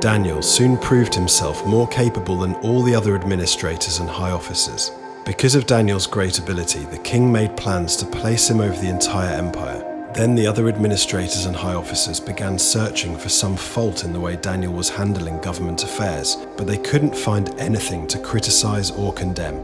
Daniel soon proved himself more capable than all the other administrators and high officers. Because of Daniel's great ability, the king made plans to place him over the entire empire. Then the other administrators and high officers began searching for some fault in the way Daniel was handling government affairs, but they couldn't find anything to criticize or condemn.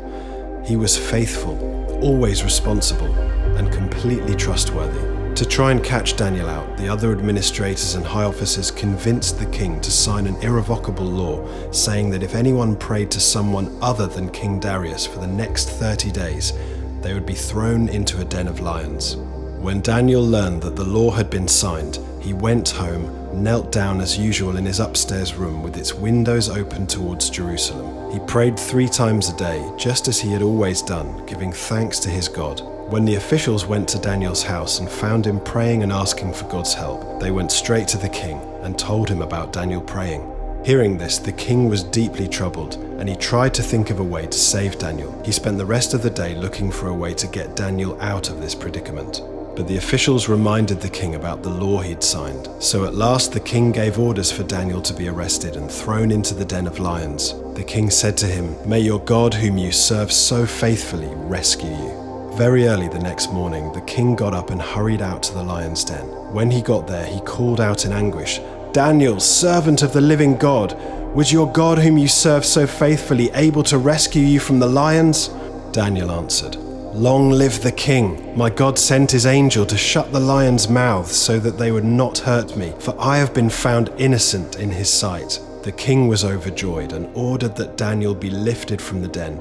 He was faithful, always responsible, and completely trustworthy. To try and catch Daniel out, the other administrators and high officers convinced the king to sign an irrevocable law saying that if anyone prayed to someone other than King Darius for the next 30 days, they would be thrown into a den of lions. When Daniel learned that the law had been signed, he went home, knelt down as usual in his upstairs room with its windows open towards Jerusalem. He prayed 3 times a day, just as he had always done, giving thanks to his God. When the officials went to Daniel's house and found him praying and asking for God's help, they went straight to the king and told him about Daniel praying. Hearing this, the king was deeply troubled, and he tried to think of a way to save Daniel. He spent the rest of the day looking for a way to get Daniel out of this predicament. But the officials reminded the king about the law he'd signed. So at last the king gave orders for Daniel to be arrested and thrown into the den of lions. The king said to him, "May your God, whom you serve so faithfully, rescue you." Very early the next morning, the king got up and hurried out to the lion's den. When he got there, he called out in anguish, "Daniel, servant of the living God, was your God whom you serve so faithfully able to rescue you from the lions?" Daniel answered, "Long live the king! My God sent his angel to shut the lions' mouths so that they would not hurt me, for I have been found innocent in his sight." The king was overjoyed and ordered that Daniel be lifted from the den.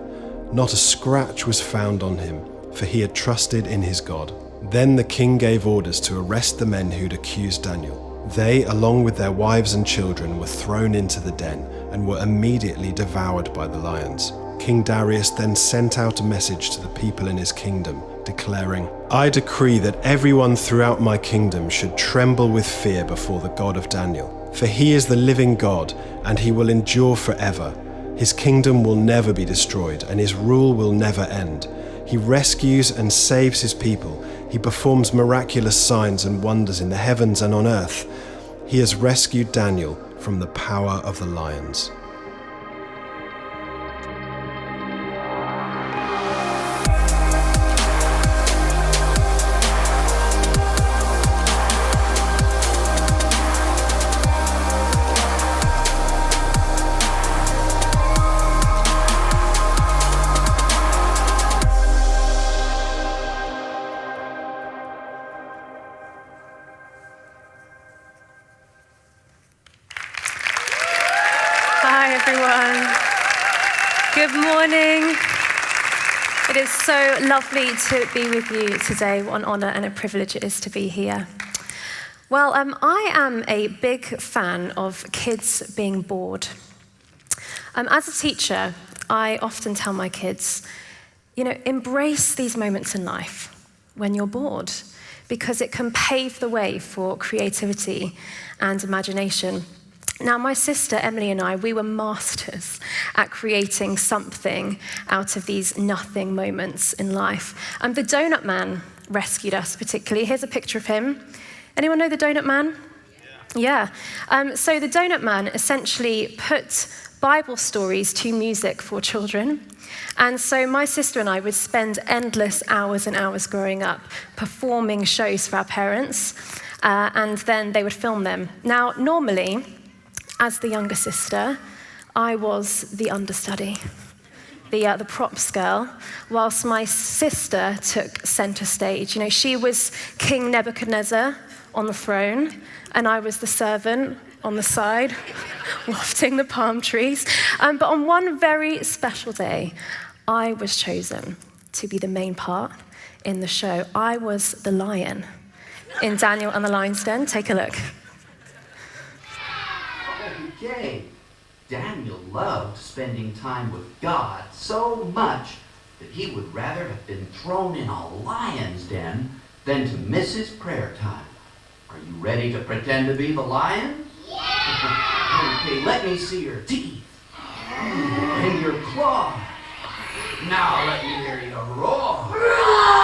Not a scratch was found on him, for he had trusted in his God. Then the king gave orders to arrest the men who'd accused Daniel. They, along with their wives and children, were thrown into the den and were immediately devoured by the lions. King Darius then sent out a message to the people in his kingdom, declaring, "I decree that everyone throughout my kingdom should tremble with fear before the God of Daniel. For he is the living God, and he will endure forever. His kingdom will never be destroyed, and his rule will never end. He rescues and saves his people. He performs miraculous signs and wonders in the heavens and on earth. He has rescued Daniel from the power of the lions." Hi everyone. Good morning. It is so lovely to be with you today. What an honour and a privilege it is to be here. Well, I am a big fan of kids being bored. As a teacher, I often tell my kids, embrace these moments in life when you're bored, because it can pave the way for creativity and imagination. Now, my sister Emily and I, we were masters at creating something out of these nothing moments in life. The Donut Man rescued us particularly. Here's a picture of him. Anyone know the Donut Man? Yeah. So the Donut Man essentially put Bible stories to music for children. And so my sister and I would spend endless hours and hours growing up performing shows for our parents, and then they would film them. Now, normally, as the younger sister, I was the understudy, the props girl, whilst my sister took center stage. She was King Nebuchadnezzar on the throne, and I was the servant on the side, wafting the palm trees. But on one very special day, I was chosen to be the main part in the show. I was the lion in Daniel and the Lion's Den. Take a look. Okay, Daniel loved spending time with God so much that he would rather have been thrown in a lion's den than to miss his prayer time. Are you ready to pretend to be the lion? Yeah! Okay, let me see your teeth and your claws. Now let me hear you roar. Roar!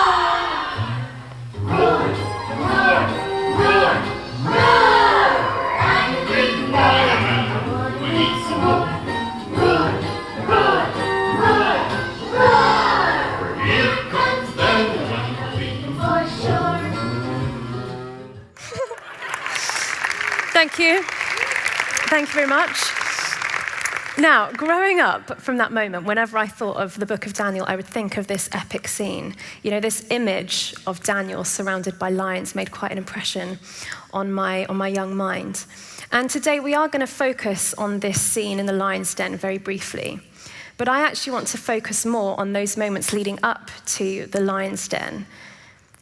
Roar! Roar! Roar! I'm a big lion. Thank you. Thank you very much. Now, growing up from that moment, whenever I thought of the book of Daniel, I would think of this epic scene. You know, this image of Daniel surrounded by lions made quite an impression on my young mind. And today we are going to focus on this scene in the lion's den very briefly. But I actually want to focus more on those moments leading up to the lion's den.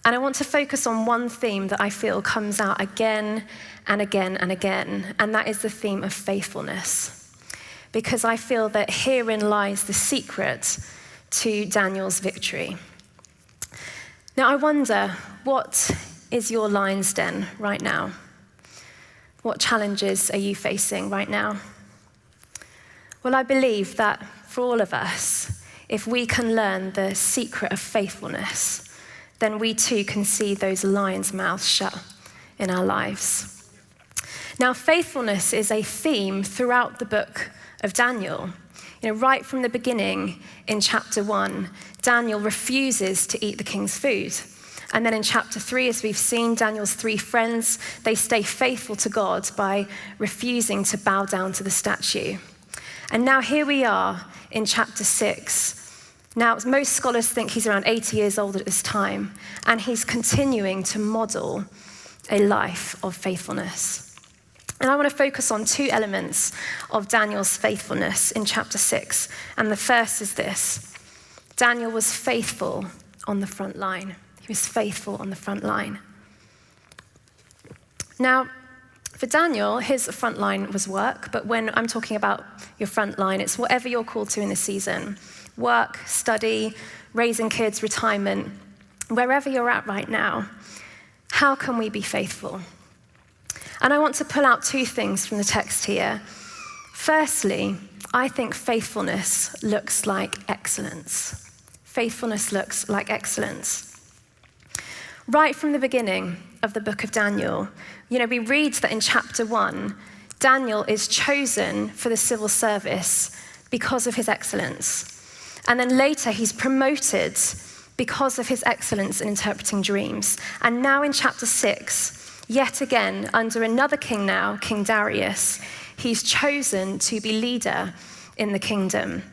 And I want to focus on one theme that I feel comes out again and again and again, and that is the theme of faithfulness. Because I feel that herein lies the secret to Daniel's victory. Now, I wonder, what is your lion's den right now? What challenges are you facing right now? Well, I believe that for all of us, if we can learn the secret of faithfulness, then we too can see those lions' mouths shut in our lives. Now, faithfulness is a theme throughout the book of Daniel. You know, right from the beginning in chapter 1, Daniel refuses to eat the king's food. And then in chapter 3, as we've seen, Daniel's 3 friends, they stay faithful to God by refusing to bow down to the statue. And now here we are in chapter 6. Now, most scholars think he's around 80 years old at this time, and he's continuing to model a life of faithfulness. And I want to focus on 2 elements of Daniel's faithfulness in chapter 6. And the first is this: Daniel was faithful on the front line. He was faithful on the front line. Now, for Daniel, his front line was work, but when I'm talking about your front line, it's whatever you're called to in this season. Work, study, raising kids, retirement, wherever you're at right now, how can we be faithful? And I want to pull out 2 things from the text here. Firstly, I think faithfulness looks like excellence. Faithfulness looks like excellence. Right from the beginning of the book of Daniel, you know, we read that in chapter 1, Daniel is chosen for the civil service because of his excellence. And then later he's promoted because of his excellence in interpreting dreams. And now in chapter 6, yet again, under another king now, King Darius, he's chosen to be leader in the kingdom.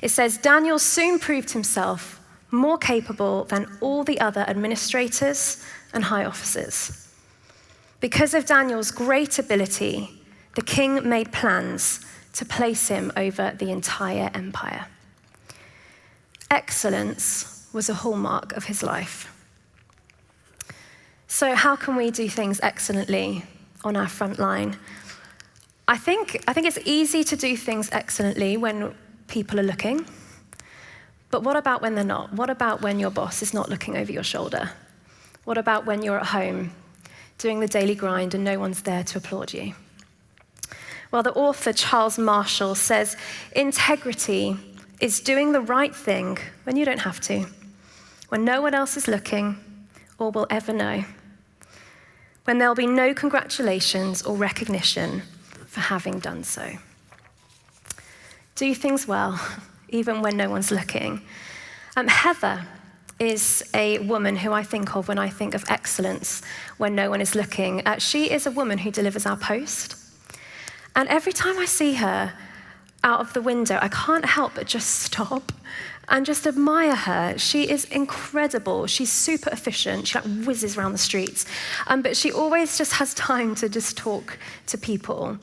It says, Daniel soon proved himself more capable than all the other administrators and high officers. Because of Daniel's great ability, the king made plans to place him over the entire empire. Excellence was a hallmark of his life. So how can we do things excellently on our front line? I think it's easy to do things excellently when people are looking. But what about when they're not? What about when your boss is not looking over your shoulder? What about when you're at home doing the daily grind and no one's there to applaud you? Well, the author Charles Marshall says, integrity is doing the right thing when you don't have to, when no one else is looking or will ever know, when there'll be no congratulations or recognition for having done so. Do things well, even when no one's looking. Heather is a woman who I think of when I think of excellence when no one is looking. She is a woman who delivers our post. And every time I see her out of the window, I can't help but just stop and just admire her. She is incredible. She's super efficient. She whizzes around the streets. But she always just has time to just talk to people.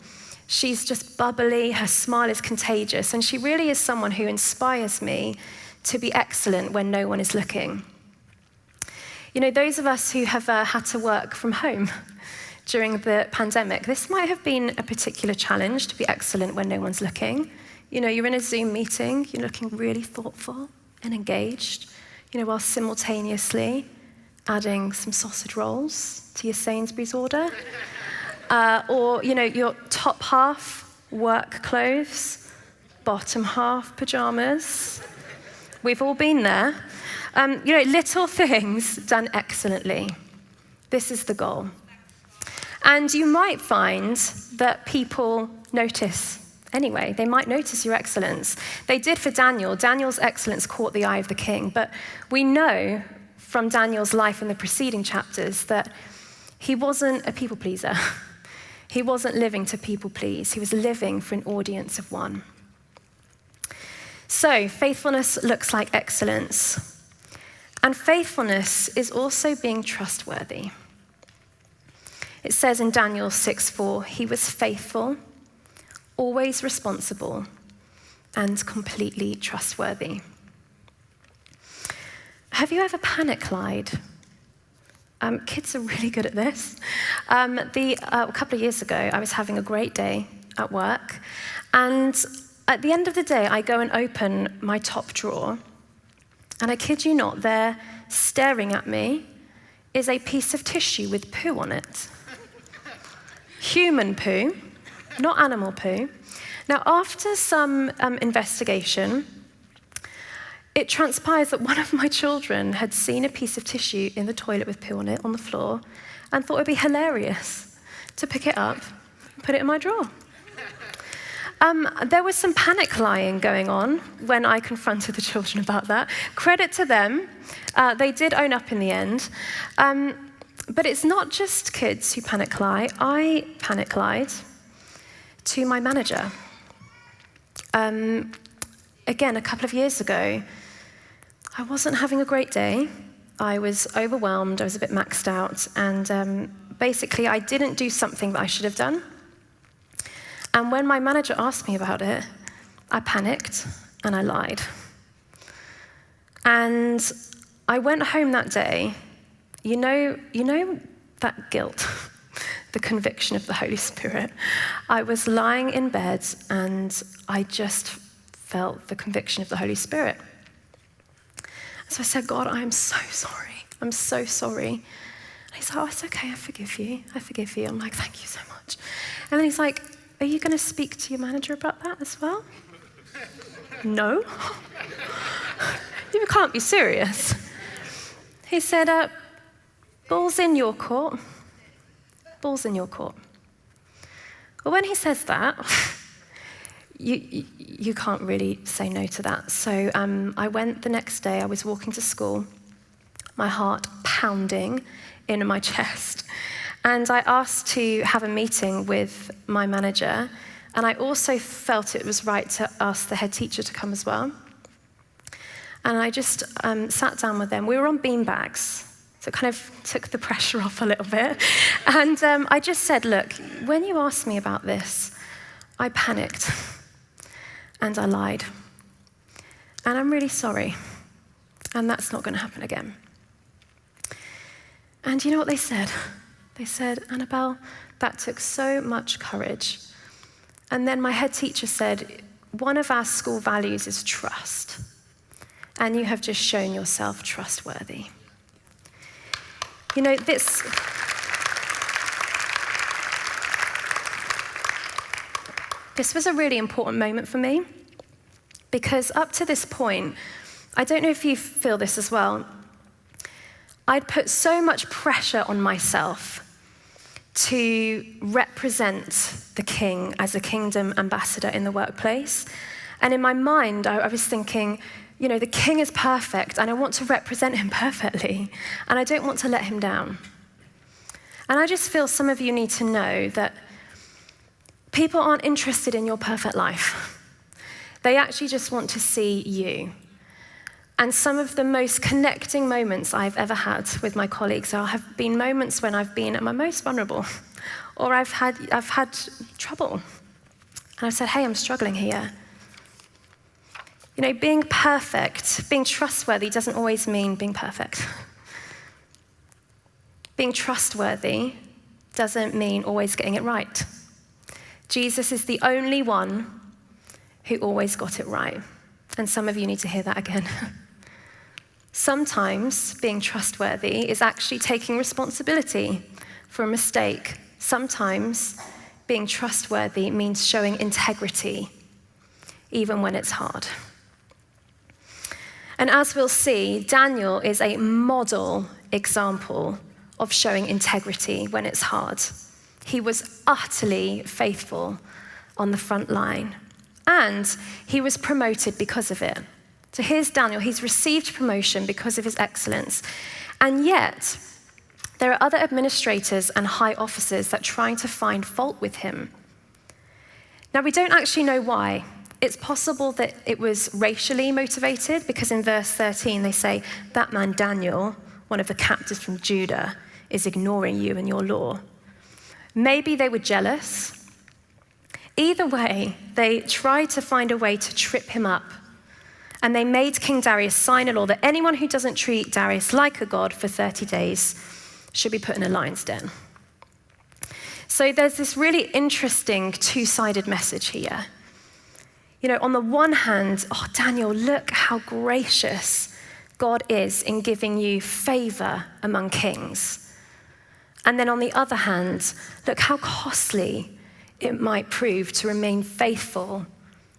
She's just bubbly, her smile is contagious, and she really is someone who inspires me to be excellent when no one is looking. You know, those of us who have had to work from home during the pandemic, this might have been a particular challenge to be excellent when no one's looking. You know, you're in a Zoom meeting, you're looking really thoughtful and engaged, you know, while simultaneously adding some sausage rolls to your Sainsbury's order. Or, you know, your top half, work clothes, bottom half, pajamas. We've all been there. You know, little things done excellently. This is the goal. And you might find that people notice anyway. They might notice your excellence. They did for Daniel. Daniel's excellence caught the eye of the king. But we know from Daniel's life in the preceding chapters that he wasn't a people pleaser. He wasn't living to people please. He was living for an audience of one. So faithfulness looks like excellence. And faithfulness is also being trustworthy. It says in Daniel 6:4, he was faithful, always responsible, and completely trustworthy. Have you ever panic lied? Kids are really good at this. A couple of years ago, I was having a great day at work, and at the end of the day, I go and open my top drawer, and I kid you not, there, staring at me, is a piece of tissue with poo on it. Human poo, not animal poo. Now, after some investigation, it transpires that one of my children had seen a piece of tissue in the toilet with poo on it on the floor and thought it'd be hilarious to pick it up and put it in my drawer. There was some panic lying going on when I confronted the children about that. Credit to them. They did own up in the end. But it's not just kids who panic lie. I panic lied to my manager. Again, a couple of years ago, I wasn't having a great day. I was overwhelmed, I was a bit maxed out, and basically I didn't do something that I should have done. And when my manager asked me about it, I panicked and I lied. And I went home that day, you know that guilt, the conviction of the Holy Spirit. I was lying in bed and I just felt the conviction of the Holy Spirit. So I said, God, I'm so sorry. I'm so sorry. And he said, oh, it's okay, I forgive you. I'm like, thank you so much. And then he's like, are you going to speak to your manager about that as well? No. You can't be serious. He said, ball's in your court. Ball's in your court. Well, when he says that, you can't really say no to that. So I went the next day, I was walking to school, my heart pounding in my chest. And I asked to have a meeting with my manager, and I also felt it was right to ask the head teacher to come as well. And I just sat down with them. We were on beanbags, so it kind of took the pressure off a little bit. And I just said, look, when you asked me about this, I panicked. And I lied. And I'm really sorry. And that's not going to happen again. And you know what they said? They said, Annabel, that took so much courage. And then my head teacher said, one of our school values is trust. And you have just shown yourself trustworthy. You know, this was a really important moment for me, because up to this point, I don't know if you feel this as well, I'd put so much pressure on myself to represent the king as a kingdom ambassador in the workplace. And in my mind, I was thinking, you know, the king is perfect, and I want to represent him perfectly, and I don't want to let him down. And I just feel some of you need to know that people aren't interested in your perfect life. They actually just want to see you. And some of the most connecting moments I've ever had with my colleagues have been moments when I've been at my most vulnerable, or I've had trouble. And I've said, hey, I'm struggling here. You know, being perfect, being trustworthy doesn't always mean being perfect. Being trustworthy doesn't mean always getting it right. Jesus is the only one who always got it right. And some of you need to hear that again. Sometimes being trustworthy is actually taking responsibility for a mistake. Sometimes being trustworthy means showing integrity, even when it's hard. And as we'll see, Daniel is a model example of showing integrity when it's hard. He was utterly faithful on the front line, and he was promoted because of it. So here's Daniel. He's received promotion because of his excellence. And yet, there are other administrators and high officers that are trying to find fault with him. Now, we don't actually know why. It's possible that it was racially motivated, because in verse 13 they say, that man Daniel, one of the captives from Judah, is ignoring you and your law. Maybe they were jealous. Either way, they tried to find a way to trip him up. And they made King Darius sign a law that anyone who doesn't treat Darius like a god for 30 days should be put in a lion's den. So there's this really interesting two-sided message here. You know, on the one hand, oh, Daniel, look how gracious God is in giving you favor among kings. And then on the other hand, look how costly it might prove to remain faithful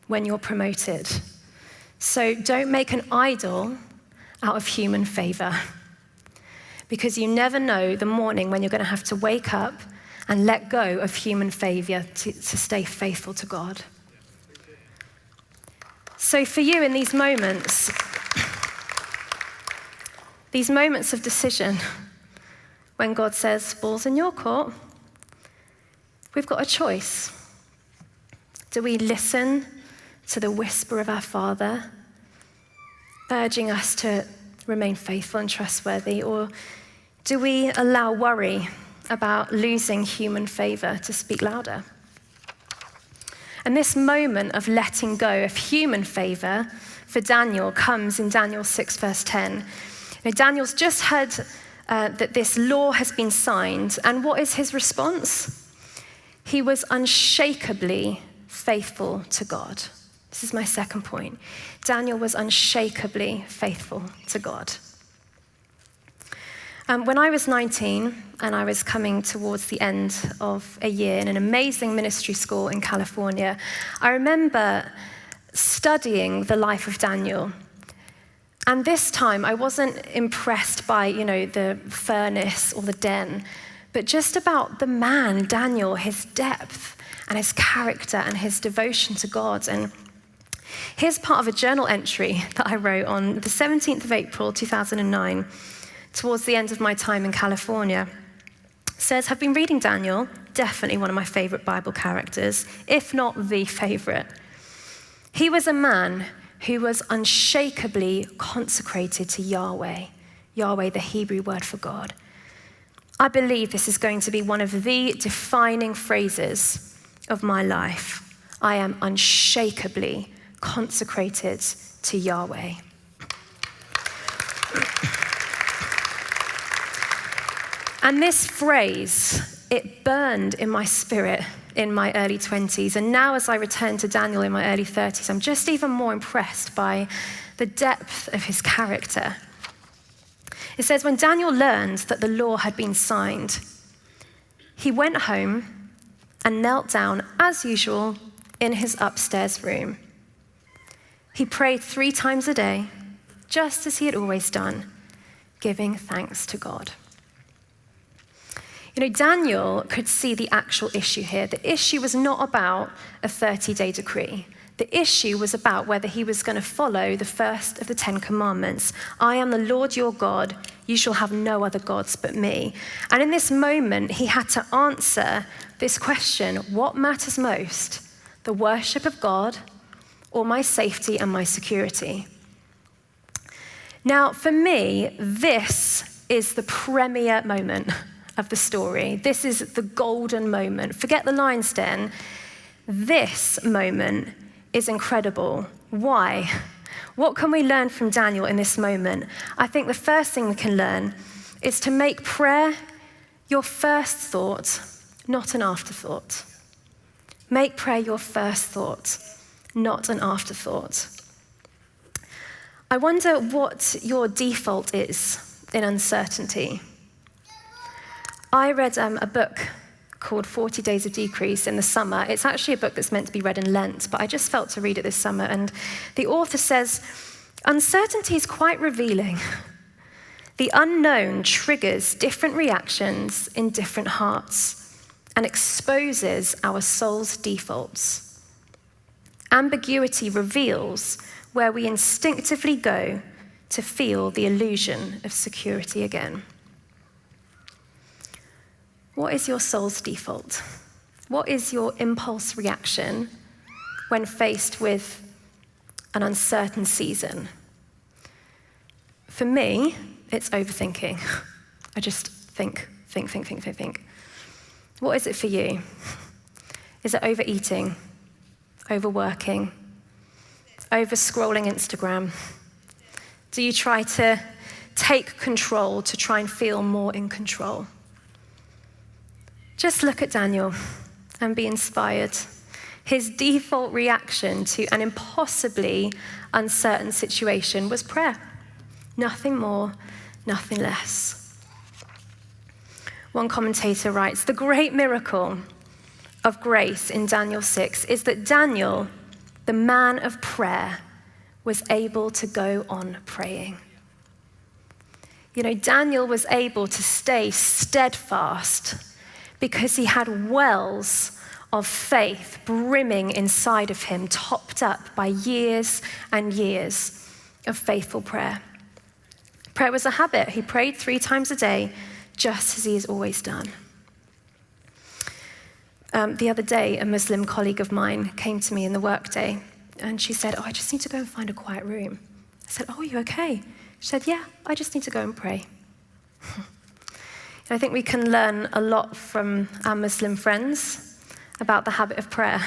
when you're promoted. So don't make an idol out of human favor, because you never know the morning when you're going to have to wake up and let go of human favor to stay faithful to God. So for you in these moments of decision, when God says, ball's in your court, we've got a choice. Do we listen to the whisper of our Father, urging us to remain faithful and trustworthy, or do we allow worry about losing human favor to speak louder? And this moment of letting go of human favor for Daniel comes in Daniel 6, verse 10. Now, Daniel's just heard that this law has been signed, and what is his response? He was unshakably faithful to God. This is my second point. Daniel was unshakably faithful to God. When I was 19 and I was coming towards the end of a year in an amazing ministry school in California, I remember studying the life of Daniel. And this time I wasn't impressed by, the furnace or the den, but just about the man, Daniel, his depth and his character and his devotion to God. And here's part of a journal entry that I wrote on the 17th of April, 2009, towards the end of my time in California. It says, I've been reading Daniel, definitely one of my favorite Bible characters, if not the favorite. He was a man who was unshakably consecrated to Yahweh, Yahweh, the Hebrew word for God. I believe this is going to be one of the defining phrases of my life. I am unshakably consecrated to Yahweh. And this phrase, it burned in my spirit in my early 20s. And now as I return to Daniel in my early 30s, I'm just even more impressed by the depth of his character. It says, when Daniel learned that the law had been signed, he went home and knelt down, as usual, in his upstairs room. He prayed 3 times a day, just as he had always done, giving thanks to God. Daniel could see the actual issue here. The issue was not about a 30-day decree. The issue was about whether he was going to follow the first of the 10 commandments. I am the Lord your God. You shall have no other gods but me. And in this moment, he had to answer this question: what matters most, the worship of God or my safety and my security? Now, for me, this is the premier moment of the story. This is the golden moment. Forget the lion's den. This moment is incredible. Why? What can we learn from Daniel in this moment? I think the first thing we can learn is to make prayer your first thought, not an afterthought. Make prayer your first thought, not an afterthought. I wonder what your default is in uncertainty. I read a book called 40 Days of Decrease in the summer. It's actually a book that's meant to be read in Lent, but I just felt to read it this summer. And the author says, uncertainty is quite revealing. The unknown triggers different reactions in different hearts and exposes our soul's defaults. Ambiguity reveals where we instinctively go to feel the illusion of security again. What is your soul's default? What is your impulse reaction when faced with an uncertain season? For me, it's overthinking. I just think. What is it for you? Is it overeating, overworking, over-scrolling Instagram? Do you try to take control to try and feel more in control? Just look at Daniel and be inspired. His default reaction to an impossibly uncertain situation was prayer. Nothing more, nothing less. One commentator writes, the great miracle of grace in Daniel 6 is that Daniel, the man of prayer, was able to go on praying. You know, Daniel was able to stay steadfast because he had wells of faith brimming inside of him, topped up by years and years of faithful prayer. Prayer was a habit. He prayed 3 times a day, just as he has always done. The other day, a Muslim colleague of mine came to me in the workday, and she said, I just need to go and find a quiet room. I said, are you okay? She said, yeah, I just need to go and pray. And I think we can learn a lot from our Muslim friends about the habit of prayer.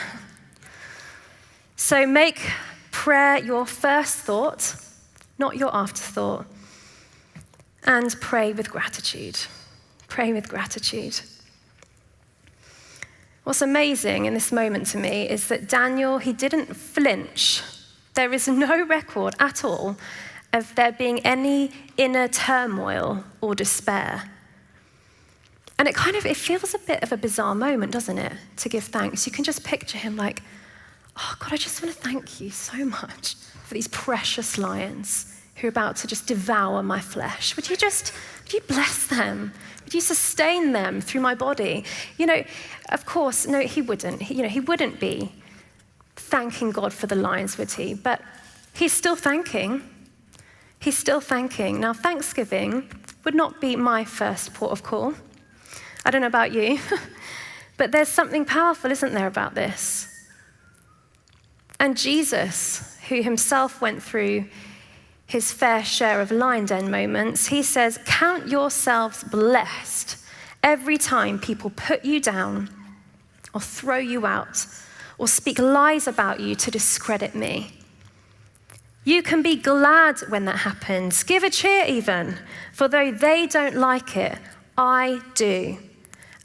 So make prayer your first thought, not your afterthought, and pray with gratitude. Pray with gratitude. What's amazing in this moment to me is that Daniel, he didn't flinch. There is no record at all of there being any inner turmoil or despair. And it feels a bit of a bizarre moment, doesn't it, to give thanks. You can just picture him like, oh God, I just want to thank you so much for these precious lions who are about to just devour my flesh. Would you bless them? Would you sustain them through my body? You know, of course, no, he wouldn't. He wouldn't be thanking God for the lions, would he? But he's still thanking. He's still thanking. Now, Thanksgiving would not be my first port of call. I don't know about you, but there's something powerful, isn't there, about this? And Jesus, who himself went through his fair share of lion den moments, he says, count yourselves blessed every time people put you down or throw you out or speak lies about you to discredit me. You can be glad when that happens. Give a cheer even, for though they don't like it, I do.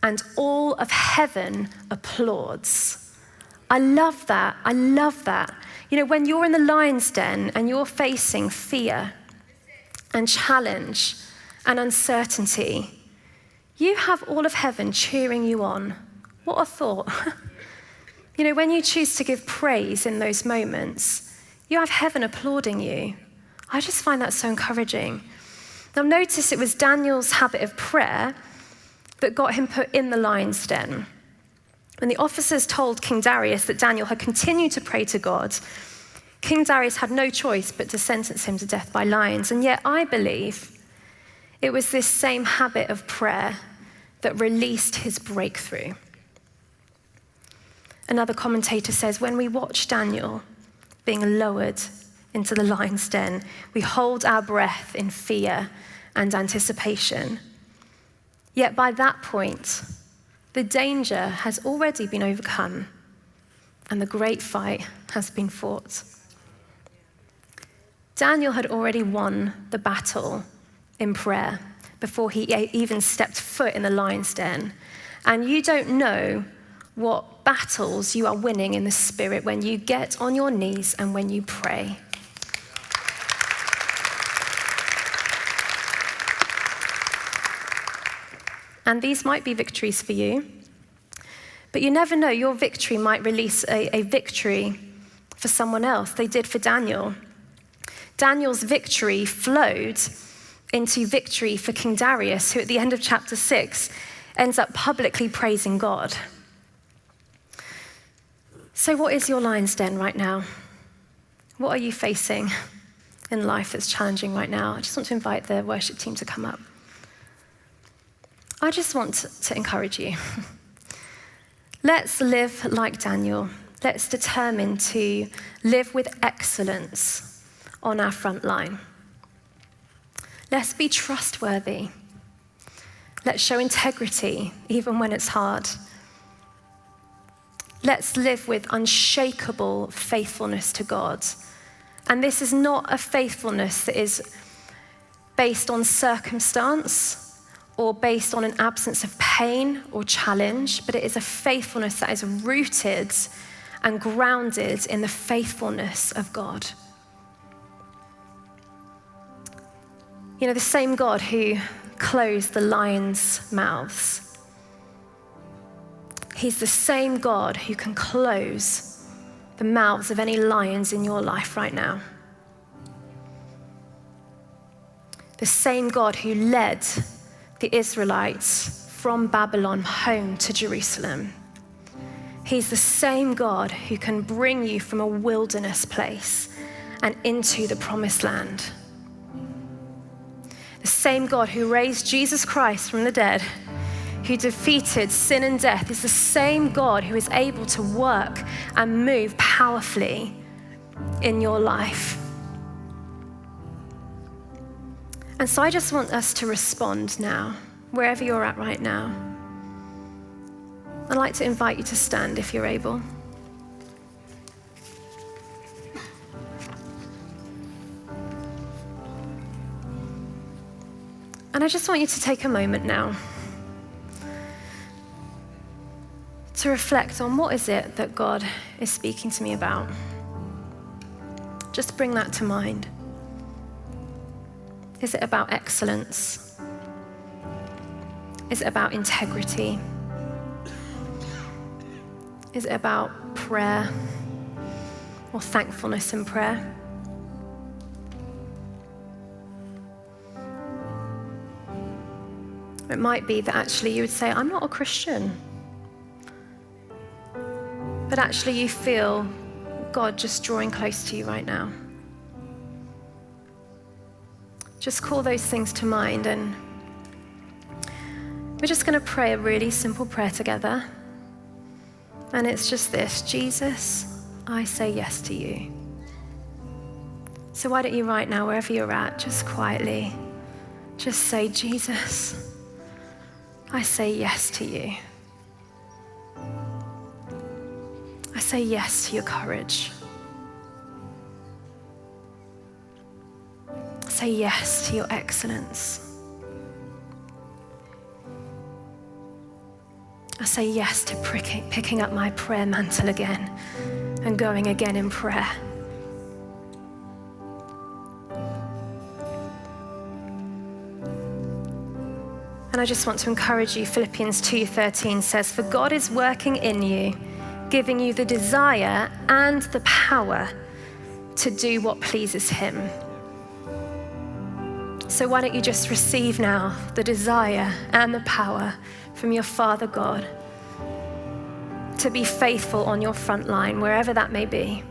And all of heaven applauds. I love that. I love that. You know, when you're in the lion's den and you're facing fear and challenge and uncertainty, you have all of heaven cheering you on. What a thought. You know, when you choose to give praise in those moments, you have heaven applauding you. I just find that so encouraging. Now notice it was Daniel's habit of prayer that got him put in the lion's den. When the officers told King Darius that Daniel had continued to pray to God, King Darius had no choice but to sentence him to death by lions. And yet I believe it was this same habit of prayer that released his breakthrough. Another commentator says, when we watch Daniel being lowered into the lion's den, we hold our breath in fear and anticipation. Yet by that point, the danger has already been overcome and the great fight has been fought. Daniel had already won the battle in prayer before he even stepped foot in the lion's den. And you don't know what battles you are winning in the spirit when you get on your knees and when you pray. And these might be victories for you, but you never know, your victory might release a victory for someone else. They did for Daniel. Daniel's victory flowed into victory for King Darius, who at the end of chapter 6 ends up publicly praising God. So what is your lion's den right now? What are you facing in life that's challenging right now? I just want to invite the worship team to come up. I just want to encourage you. Let's live like Daniel. Let's determine to live with excellence on our front line. Let's be trustworthy. Let's show integrity even when it's hard. Let's live with unshakable faithfulness to God. And this is not a faithfulness that is based on circumstance or based on an absence of pain or challenge, but it is a faithfulness that is rooted and grounded in the faithfulness of God. You know, the same God who closed the lions' mouths, he's the same God who can close the mouths of any lions in your life right now. The same God who led the Israelites from Babylon home to Jerusalem. He's the same God who can bring you from a wilderness place and into the promised land. The same God who raised Jesus Christ from the dead, who defeated sin and death, is the same God who is able to work and move powerfully in your life. And so I just want us to respond now, wherever you're at right now. I'd like to invite you to stand if you're able. And I just want you to take a moment now to reflect on what is it that God is speaking to me about. Just bring that to mind. Is it about excellence? Is it about integrity? Is it about prayer or thankfulness in prayer? It might be that actually you would say, I'm not a Christian. But actually you feel God just drawing close to you right now. Just call those things to mind, and we're just going to pray a really simple prayer together. And it's just this: Jesus, I say yes to you. So why don't you right now, wherever you're at, just quietly, just say, Jesus, I say yes to you. I say yes to your courage. I say yes to your excellence. I say yes to picking up my prayer mantle again and going again in prayer. And I just want to encourage you, Philippians 2:13 says, for God is working in you, giving you the desire and the power to do what pleases him. So why don't you just receive now the desire and the power from your Father God to be faithful on your front line, wherever that may be.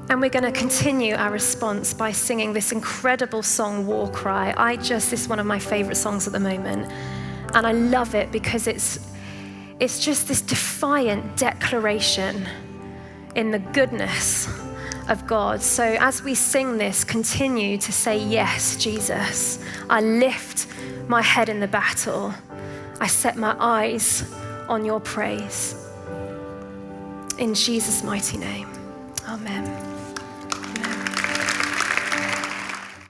And we're going to continue our response by singing this incredible song, War Cry. This is one of my favorite songs at the moment. And I love it because it's just this defiant declaration in the goodness of God. So as we sing this, continue to say, yes, Jesus. I lift my head in the battle. I set my eyes on your praise. In Jesus' mighty name.